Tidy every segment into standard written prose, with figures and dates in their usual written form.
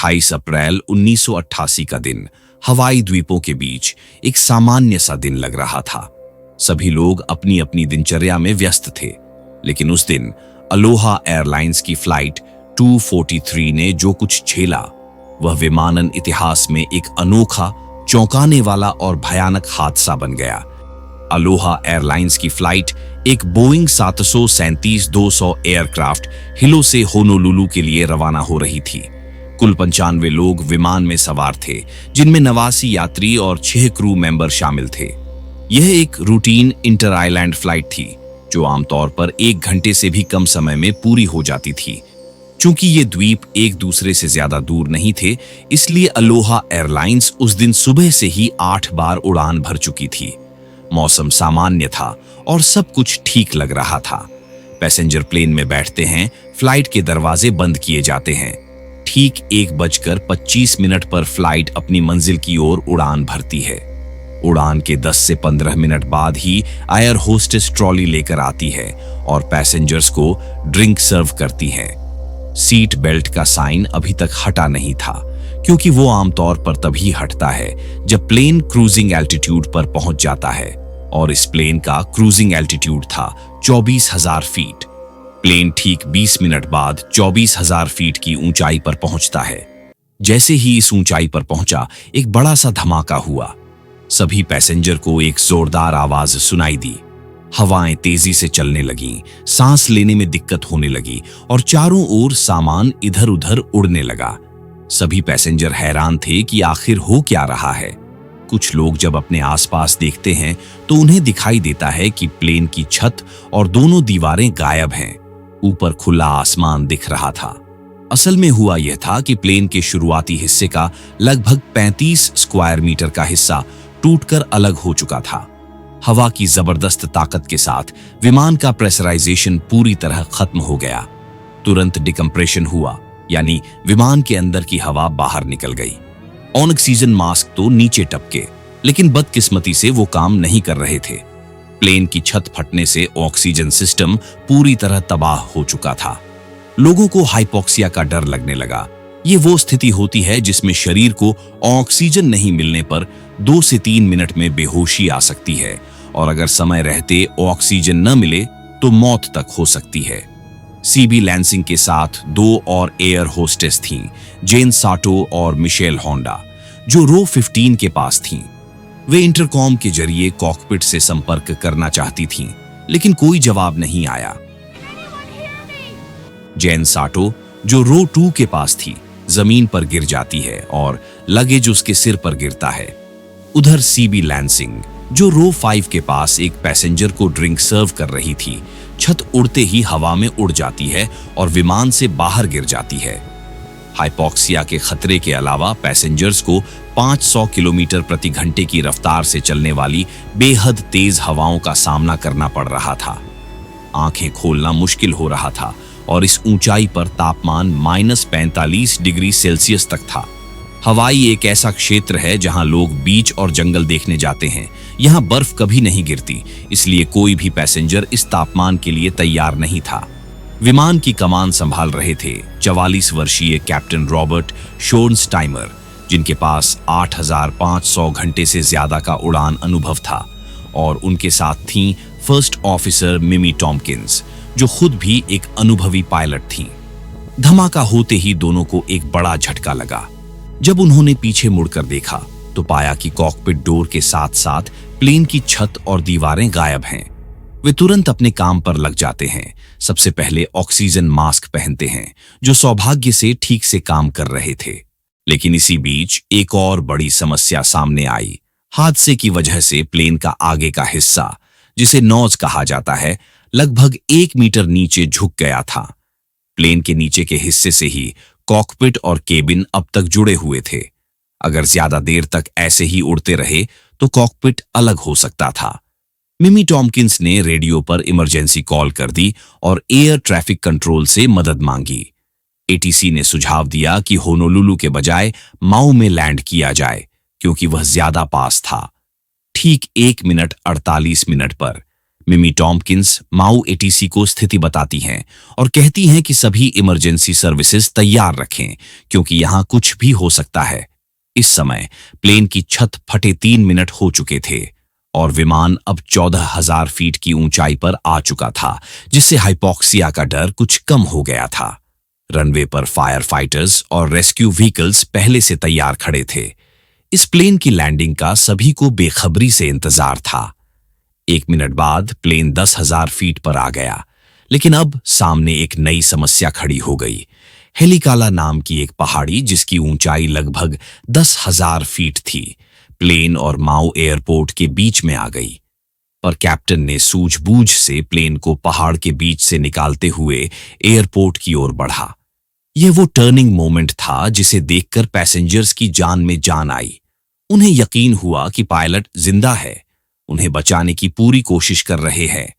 28 अप्रैल 1988 का दिन हवाई द्वीपों के बीच एक सामान्य सा दिन लग रहा था। सभी लोग अपनी अपनी दिनचर्या में व्यस्त थे, लेकिन उस दिन अलोहा एयरलाइंस की फ्लाइट 243 ने जो कुछ झेला वह विमानन इतिहास में एक अनोखा, चौंकाने वाला और भयानक हादसा बन गया। अलोहा एयरलाइंस की फ्लाइट एक बोइंग 737-200 एयरक्राफ्ट हिलो से होनोलुलु के लिए रवाना हो रही थी। कुल 95 लोग विमान में सवार थे, जिनमें 89 यात्री और 6 क्रू मेंबर शामिल थे। यह एक रूटीन इंटर आइलैंड फ्लाइट थी, जो आमतौर पर 1 घंटे से भी कम समय में पूरी हो जाती थी। चूंकि ये द्वीप एक दूसरे से ज्यादा दूर नहीं थे, इसलिए अलोहा एयरलाइंस उस दिन सुबह से ही 8 बार उड़ान भर चुकी थी। मौसम सामान्य था और सब कुछ ठीक लग रहा था। पैसेंजर प्लेन में बैठते हैं, फ्लाइट के दरवाजे बंद किए जाते हैं। ठीक 1:25 पर फ्लाइट अपनी मंजिल की ओर उड़ान भरती है। उड़ान के 10 से 15 मिनट बाद ही एयर होस्टेस ट्रॉली लेकर आती है और पैसेंजर्स को ड्रिंक सर्व करती है। सीट बेल्ट का साइन अभी तक हटा नहीं था, क्योंकि वो आमतौर पर तभी हटता है जब प्लेन क्रूजिंग एल्टीट्यूड पर पहुंच जाता है, और इस प्लेन का क्रूजिंग एल्टीट्यूड था 24,000 फीट। प्लेन ठीक 20 मिनट बाद 24,000 फीट की ऊंचाई पर पहुंचता है। जैसे ही इस ऊंचाई पर पहुंचा, एक बड़ा सा धमाका हुआ। सभी पैसेंजर को एक जोरदार आवाज सुनाई दी। हवाएं तेजी से चलने लगीं, सांस लेने में दिक्कत होने लगी और चारों ओर सामान इधर उधर उड़ने लगा। सभी पैसेंजर हैरान थे कि आखिर हो क्या रहा है। कुछ लोग जब अपने आसपास देखते हैं तो उन्हें दिखाई देता है कि प्लेन की छत और दोनों दीवारें गायब हैं। ऊपर खुला आसमान दिख रहा था। असल में हुआ यह था कि प्लेन के शुरुआती हिस्से का लगभग 35 स्क्वायर मीटर का हिस्सा टूटकर अलग हो चुका था। हवा की जबरदस्त ताकत के साथ विमान का प्रेशराइजेशन पूरी तरह खत्म हो गया। तुरंत डिकम्प्रेशन हुआ, यानी विमान के अंदर की हवा बाहर निकल गई। ऑक्सीजन मास्क तो नीचे टपके, लेकिन बदकिस्मती से वो काम नहीं कर रहे थे। प्लेन की छत फटने से ऑक्सीजन सिस्टम पूरी तरह तबाह हो चुका था। लोगों को हाइपोक्सिया का डर लगने लगा। ये वो स्थिति होती है जिसमें शरीर को ऑक्सीजन नहीं मिलने पर 2 से 3 मिनट में बेहोशी आ सकती है, और अगर समय रहते ऑक्सीजन न मिले तो मौत तक हो सकती है। सीबी लैंसिंग के साथ 2 और एयर होस्टेस थीं, जेन साटो और मिशेल होंडा, जो रो 15 के पास थीं। वे इंटरकॉम के जरिए कॉकपिट से संपर्क करना चाहती थीं, लेकिन कोई जवाब नहीं आया। जेन साटो, जो रो 2 के पास थी, जमीन पर गिर जाती है और लगेज उसके सिर पर गिरता है। उधर सीबी लैंसिंग, जो रो 5 के पास एक पैसेंजर को ड्रिंक सर्व कर रही थी, छत उड़ते ही हवा में उड़ जाती है और विमान से बाहर गिर जाती है। हाइपोक्सिया के खतरे के अलावा पैसेंजर्स को 500 किलोमीटर प्रति घंटे की रफ्तार से चलने वाली बेहद तेज हवाओं का सामना करना पड़ रहा था। आंखें खोलना मुश्किल हो रहा था और इस ऊंचाई पर तापमान -45 डिग्री सेल्सियस तक था। हवाई एक ऐसा क्षेत्र है जहां लोग बीच और जंगल देखने जाते हैं। यहां बर्फ कभी नहीं गिरती, इसलिए कोई भी पैसेंजर इस तापमान के लिए तैयार नहीं था। विमान की कमान संभाल रहे थे 44 वर्षीय कैप्टन रॉबर्ट शोर्नस्टाइमर, जिनके पास 8,500 घंटे से ज्यादा का उड़ान अनुभव था, और उनके साथ थीं फर्स्ट ऑफिसर मिमी टॉम्किंस, जो खुद भी एक अनुभवी पायलट थीं। धमाका होते ही दोनों को एक बड़ा झटका लगा। जब उन्होंने पीछे मुड़कर देखा तो पाया कि कॉकपिट डोर के साथ साथ प्लेन की छत और दीवारें गायब हैं। वे तुरंत अपने काम पर लग जाते हैं। सबसे पहले ऑक्सीजन मास्क पहनते हैं, जो सौभाग्य से ठीक से काम कर रहे थे। लेकिन इसी बीच एक और बड़ी समस्या सामने आई। हादसे की वजह से प्लेन का आगे का हिस्सा, जिसे नोज कहा जाता है, लगभग 1 मीटर नीचे झुक गया था। प्लेन के नीचे के हिस्से से ही कॉकपिट और केबिन अब तक जुड़े हुए थे। अगर ज्यादा देर तक ऐसे ही उड़ते रहे तो कॉकपिट अलग हो सकता था। मिमी टॉम्किंस ने रेडियो पर इमरजेंसी कॉल कर दी और एयर ट्रैफिक कंट्रोल से मदद मांगी। एटीसी ने सुझाव दिया कि होनोलुलु के बजाय माऊ में लैंड किया जाए, क्योंकि वह ज्यादा पास था। ठीक 1 मिनट 48 मिनट पर मिमी टॉम्किंस माउ एटीसी को स्थिति बताती हैं और कहती हैं कि सभी इमरजेंसी सर्विसेज तैयार रखें क्योंकि यहां कुछ भी हो सकता है। इस समय प्लेन की छत फटे 3 मिनट हो चुके थे और विमान अब 14,000 फीट की ऊंचाई पर आ चुका था, जिससे हाइपोक्सिया का डर कुछ कम हो गया था। रनवे पर फायर फाइटर्स और रेस्क्यू व्हीकल्स पहले से तैयार खड़े थे। इस प्लेन की लैंडिंग का सभी को बेखबरी से इंतजार था। 1 मिनट बाद प्लेन 10,000 फीट पर आ गया, लेकिन अब सामने एक नई समस्या खड़ी हो गई। हेलिकाला नाम की एक पहाड़ी जिसकी ऊंचाई लगभग 10,000 फीट थी, प्लेन और माओ एयरपोर्ट के बीच में आ गई। पर कैप्टन ने सूझबूझ से प्लेन को पहाड़ के बीच से निकालते हुए एयरपोर्ट की ओर बढ़ा। यह वो टर्निंग मोमेंट था जिसे देखकर पैसेंजर्स की जान में जान आई। उन्हें यकीन हुआ कि पायलट जिंदा है, उन्हें बचाने की पूरी कोशिश कर रहे हैं।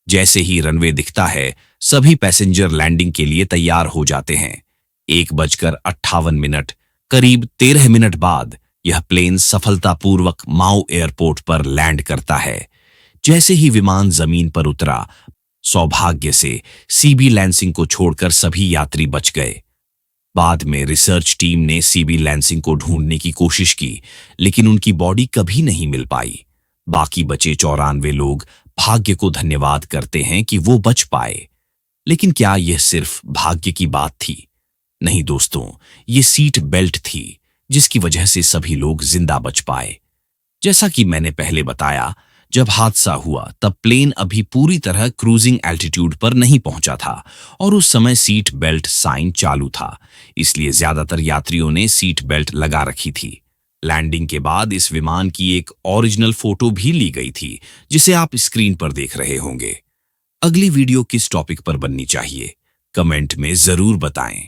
जैसे ही रनवे दिखता है, सभी पैसेंजर लैंडिंग के लिए तैयार हो जाते हैं। 1:58, करीब 13 मिनट बाद यह प्लेन सफलतापूर्वक माओ एयरपोर्ट पर लैंड करता है। जैसे ही विमान जमीन पर उतरा, सौभाग्य से सीबी लैंसिंग को छोड़कर सभी यात्री बच गए। बाद में रिसर्च टीम ने सीबी लैंसिंग को ढूंढने की कोशिश की, लेकिन उनकी बॉडी कभी नहीं मिल पाई। बाकी बचे 94 लोग भाग्य को धन्यवाद करते हैं कि वो बच पाए। लेकिन क्या यह सिर्फ भाग्य की बात थी? नहीं दोस्तों, ये सीट बेल्ट थी जिसकी वजह से सभी लोग जिंदा बच पाए। जैसा कि मैंने पहले बताया, जब हादसा हुआ तब प्लेन अभी पूरी तरह क्रूजिंग एल्टीट्यूड पर नहीं पहुंचा था और उस समय सीट बेल्ट साइन चालू था, इसलिए ज्यादातर यात्रियों ने सीट बेल्ट लगा रखी थी। लैंडिंग के बाद इस विमान की एक ओरिजिनल फोटो भी ली गई थी, जिसे आप स्क्रीन पर देख रहे होंगे। अगली वीडियो किस टॉपिक पर बननी चाहिए, कमेंट में जरूर बताएं।